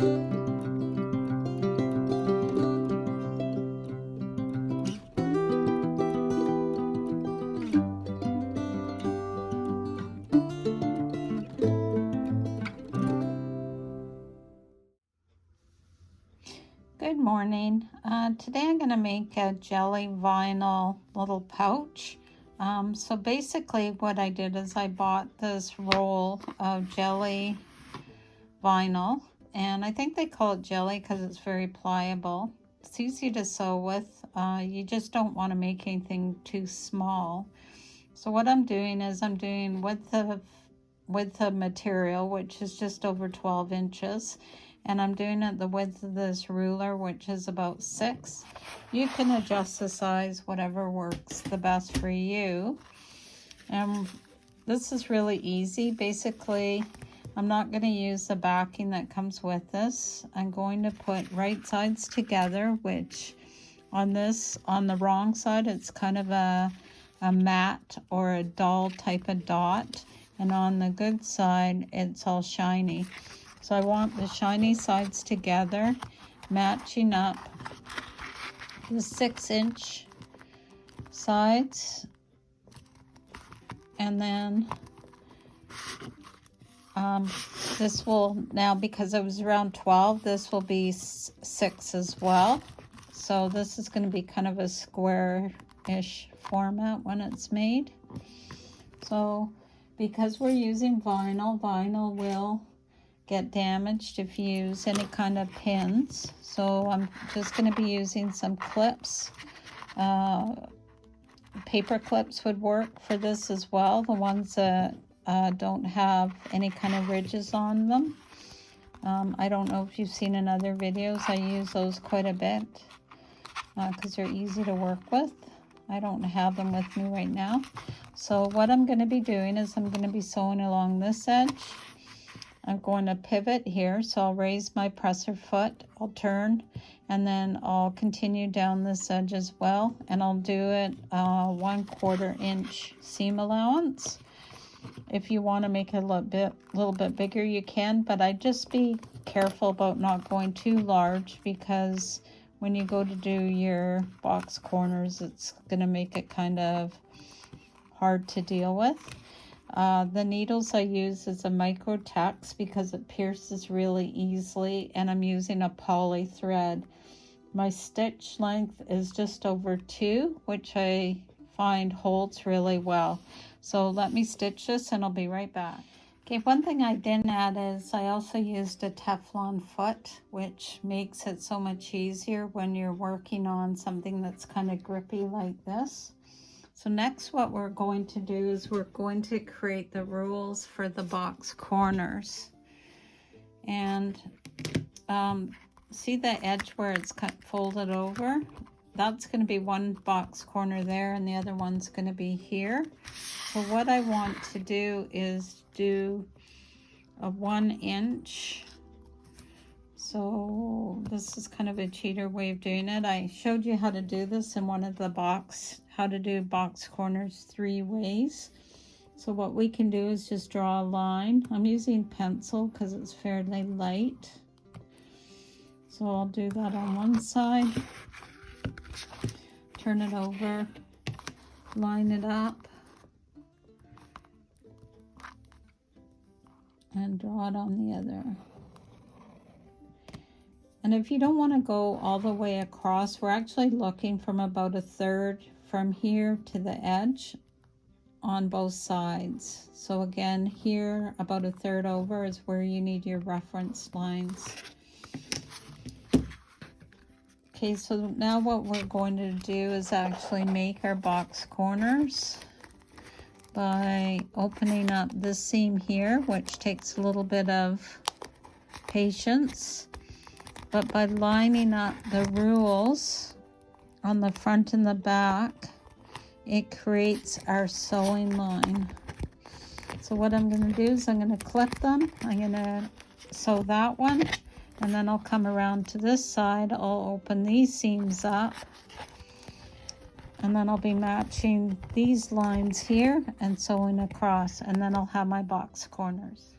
Good morning. Today I'm going to make a jelly vinyl little pouch. So basically what I did is I bought this roll of jelly vinyl, and I think they call it jelly because it's very pliable. It's easy to sew with. You just don't want to make anything too small. So what I'm doing is I'm doing with the material, which is just over 12 inches. And I'm doing it the width of this ruler, which is about 6. You can adjust the size, whatever works the best for you. And this is really easy. Basically, I'm not going to use the backing that comes with this. I'm going to put right sides together, which on the wrong side, it's kind of a matte or a dull type of dot. And on the good side, it's all shiny. So I want the shiny sides together, matching up the 6-inch sides. And then this will, now because it was around 12, this will be 6 as well. So this is going to be kind of a square-ish format when it's made. So because we're using vinyl, vinyl will get damaged if you use any kind of pins. So I'm just going to be using some clips. Paper clips would work for this as well, the ones that don't have any kind of ridges on them. I don't know if you've seen in other videos, I use those quite a bit because they're easy to work with. I don't have them with me right now. So what I'm going to be doing is I'm going to be sewing along this edge. I'm going to pivot here, so I'll raise my presser foot, I'll turn, and then I'll continue down this edge as well, and I'll do it 1/4 inch seam allowance. If you want to make it a little bit bigger, you can, but I just be careful about not going too large, because when you go to do your box corners, it's going to make it kind of hard to deal with. The needles I use is a Microtex because it pierces really easily, and I'm using a poly thread. My stitch length is just over 2, which I find holds really well. So let me stitch this and I'll be right back. Okay, one thing I didn't add is I also used a Teflon foot, which makes it so much easier when you're working on something that's kind of grippy like this. So next what we're going to do is we're going to create the rules for the box corners. And see the edge where it's folded over? That's going to be one box corner there, and the other one's going to be here. So what I want to do is do a 1 inch. So this is kind of a cheater way of doing it. I showed you how to do this in one of the how to do box corners 3 ways. So what we can do is just draw a line. I'm using pencil because it's fairly light. So I'll do that on one side, turn it over, line it up, and draw it on the other. And if you don't want to go all the way across, we're actually looking from about 1/3 from here to the edge on both sides. So again, here about 1/3 over is where you need your reference lines. Okay, so now what we're going to do is actually make our box corners by opening up this seam here, which takes a little bit of patience. But by lining up the rules on the front and the back, it creates our sewing line. So what I'm going to do is I'm going to clip them. I'm going to sew that one, and then I'll come around to this side. I'll open these seams up, and then I'll be matching these lines here and sewing across, and then I'll have my box corners.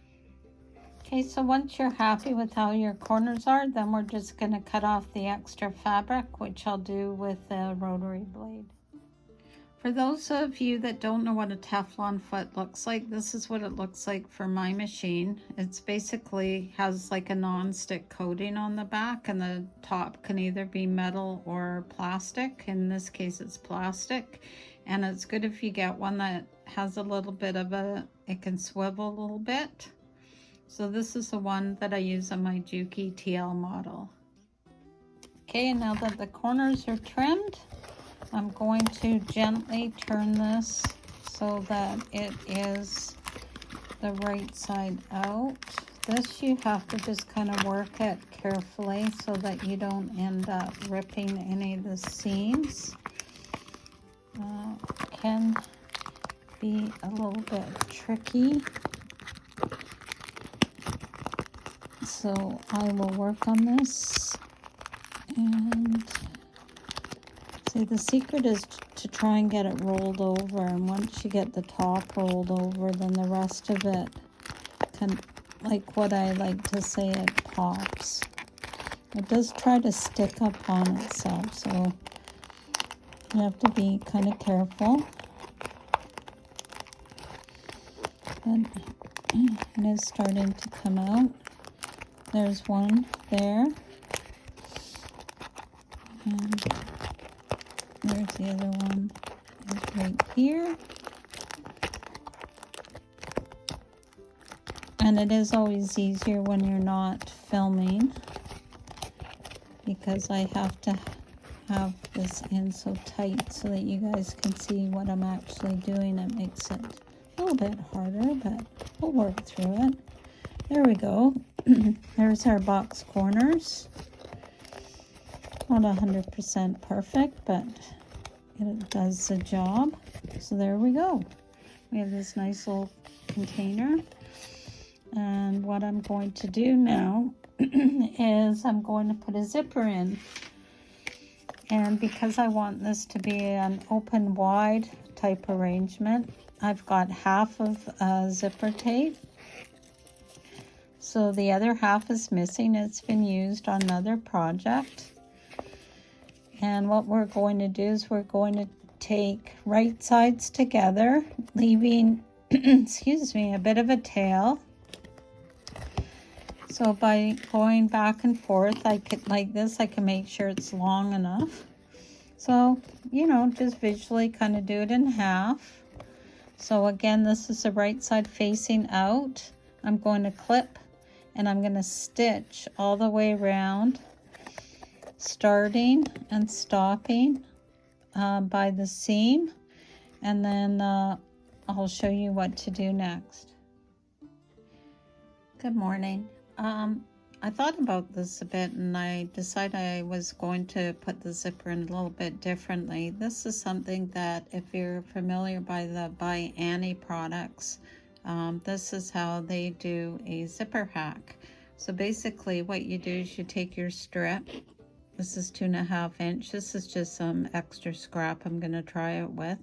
Okay, so once you're happy with how your corners are, then we're just going to cut off the extra fabric, which I'll do with the rotary blade. For those of you that don't know what a Teflon foot looks like, this is what it looks like for my machine. It's basically has like a non-stick coating on the back, and the top can either be metal or plastic. In this case, it's plastic. And it's good if you get one that has a little bit of it can swivel a little bit. So this is the one that I use on my Juki TL model. Okay, and now that the corners are trimmed, I'm going to gently turn this so that it is the right side out. This you have to just kind of work it carefully so that you don't end up ripping any of the seams. Can be a little bit tricky. So I will work on this, and see, the secret is to try and get it rolled over, and once you get the top rolled over, then the rest of it can, like what I like to say, it pops. It does try to stick up on itself, so you have to be kind of careful. But it is starting to come out. There's one there, and there's the other one is right here. And it is always easier when you're not filming, because I have to have this in so tight so that you guys can see what I'm actually doing. It makes it a little bit harder, but we'll work through it. There we go. There's our box corners. Not 100% perfect, but it does the job. So there we go. We have this nice little container. And what I'm going to do now is I'm going to put a zipper in. And because I want this to be an open wide type arrangement, I've got half of zipper tape. So the other half is missing. It's been used on another project. And what we're going to do is we're going to take right sides together, leaving, excuse me, a bit of a tail. So by going back and forth, I could, like this, I can make sure it's long enough. So, you know, just visually kind of do it in half. So again, this is the right side facing out. I'm going to clip, and I'm going to stitch all the way around, starting and stopping by the seam, and then I'll show you what to do next. Good morning. I thought about this a bit, and I decided I was going to put the zipper in a little bit differently. This is something that, if you're familiar by Annie products, this is how they do a zipper hack. So basically what you do is you take your strip. This is 2.5 inch. This is just some extra scrap I'm going to try it with.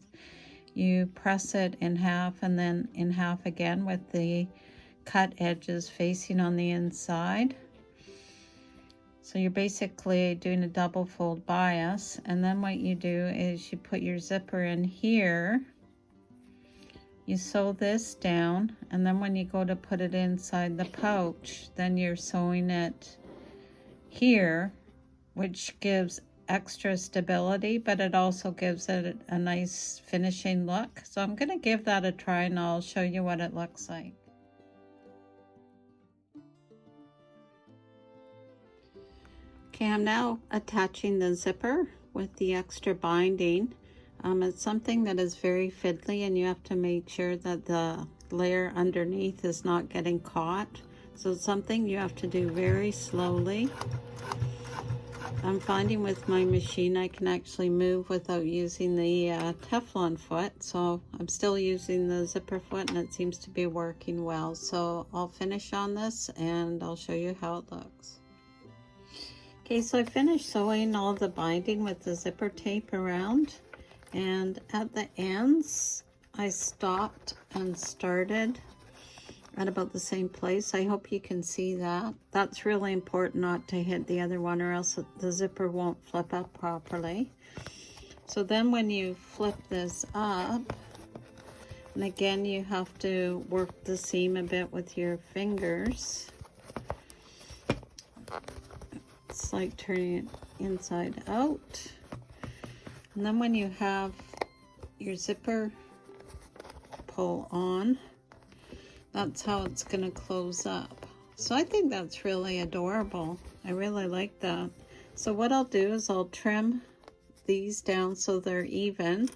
You press it in half and then in half again with the cut edges facing on the inside. So you're basically doing a double fold bias, and then what you do is you put your zipper in here. You sew this down, and then when you go to put it inside the pouch, then you're sewing it here, which gives extra stability, but it also gives it a nice finishing look. So I'm going to give that a try, and I'll show you what it looks like. Okay, I'm now attaching the zipper with the extra binding. It's something that is very fiddly, and you have to make sure that the layer underneath is not getting caught. So it's something you have to do very slowly. I'm finding with my machine I can actually move without using the Teflon foot. So I'm still using the zipper foot, and it seems to be working well. So I'll finish on this and I'll show you how it looks. Okay, so I finished sewing all the binding with the zipper tape around, and at the ends I stopped and started at about the same place. I hope you can see that. That's really important not to hit the other one, or else the zipper won't flip up properly. So then when you flip this up, and again you have to work the seam a bit with your fingers. It's like turning it inside out. And then when you have your zipper pull on, that's how it's going to close up. So I think that's really adorable. I really like that. So what I'll do is I'll trim these down so they're even.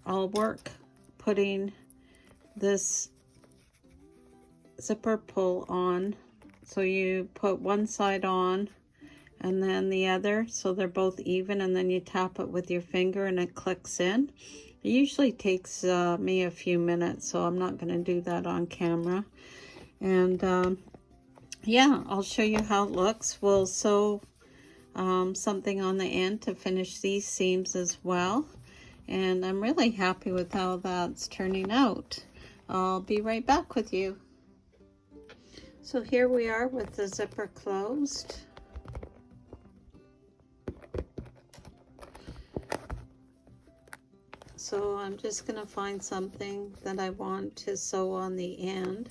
I'll work putting this zipper pull on. So you put one side on and then the other, so they're both even, and then you tap it with your finger and it clicks in. It usually takes me a few minutes, so I'm not going to do that on camera. And yeah, I'll show you how it looks. We'll sew something on the end to finish these seams as well. And I'm really happy with how that's turning out. I'll be right back with you. So here we are with the zipper closed. So I'm just going to find something that I want to sew on the end.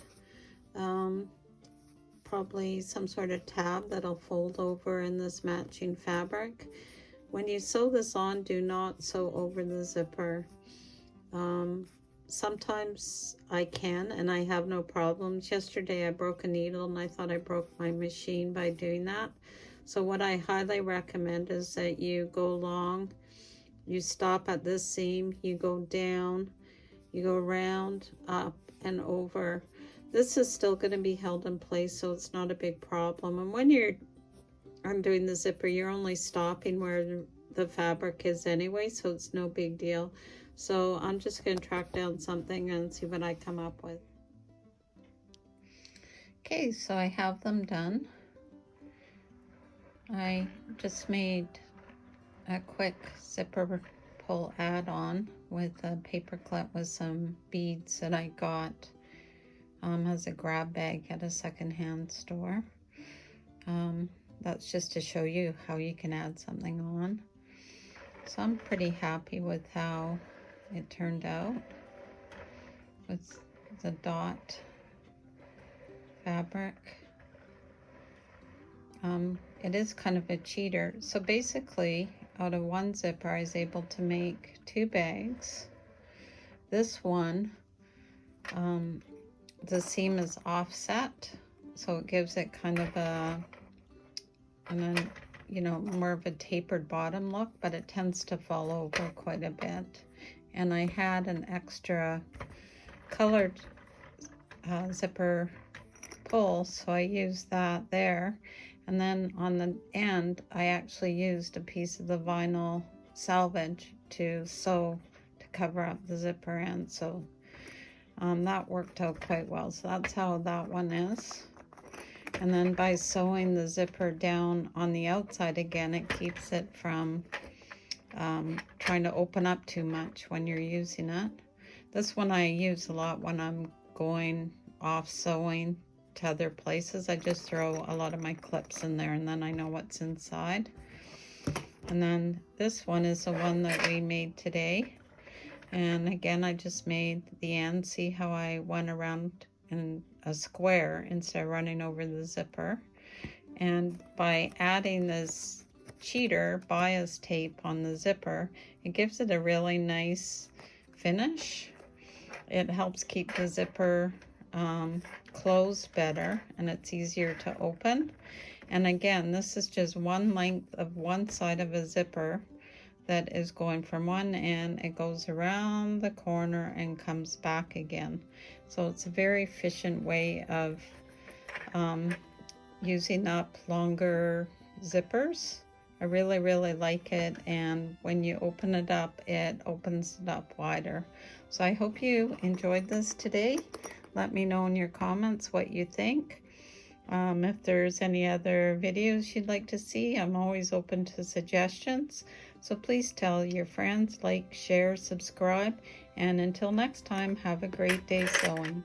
Probably some sort of tab that'll fold over in this matching fabric. When you sew this on, do not sew over the zipper. Sometimes I can, and I have no problems. Yesterday I broke a needle and I thought I broke my machine by doing that. So what I highly recommend is that you go along, you stop at this seam, you go down, you go around, up, and over. This is still going to be held in place, so it's not a big problem. And when you're undoing the zipper, you're only stopping where the fabric is anyway, so it's no big deal. So I'm just going to track down something and see what I come up with. Okay, so I have them done. I just made a quick zipper pull add-on with a paper clip with some beads that I got as a grab bag at a secondhand store. That's just to show you how you can add something on. So I'm pretty happy with how it turned out with the dot fabric. It is kind of a cheater. So basically, out of one zipper, I was able to make 2 bags. This one, the seam is offset, so it gives it kind of a, and then, you know, more of a tapered bottom look, but it tends to fall over quite a bit. And I had an extra colored zipper pull, so I used that there. And then on the end, I actually used a piece of the vinyl salvage to sew to cover up the zipper end. So that worked out quite well. So that's how that one is. And then by sewing the zipper down on the outside again, it keeps it from trying to open up too much when you're using it. This one I use a lot when I'm going off sewing to other places. I just throw a lot of my clips in there and then I know what's inside. And then this one is the one that we made today. And again, I just made the end. See how I went around in a square instead of running over the zipper. And by adding this cheater bias tape on the zipper, it gives it a really nice finish. It helps keep the zipper closed better, and it's easier to open. And again, this is just one length of one side of a zipper that is going from one end. It goes around the corner and comes back again. So it's a very efficient way of using up longer zippers. I really, really like it, and when you open it up, it opens it up wider. So I hope you enjoyed this today. Let me know in your comments what you think. If there's any other videos you'd like to see, I'm always open to suggestions. So please tell your friends, like, share, subscribe, and until next time, have a great day sewing.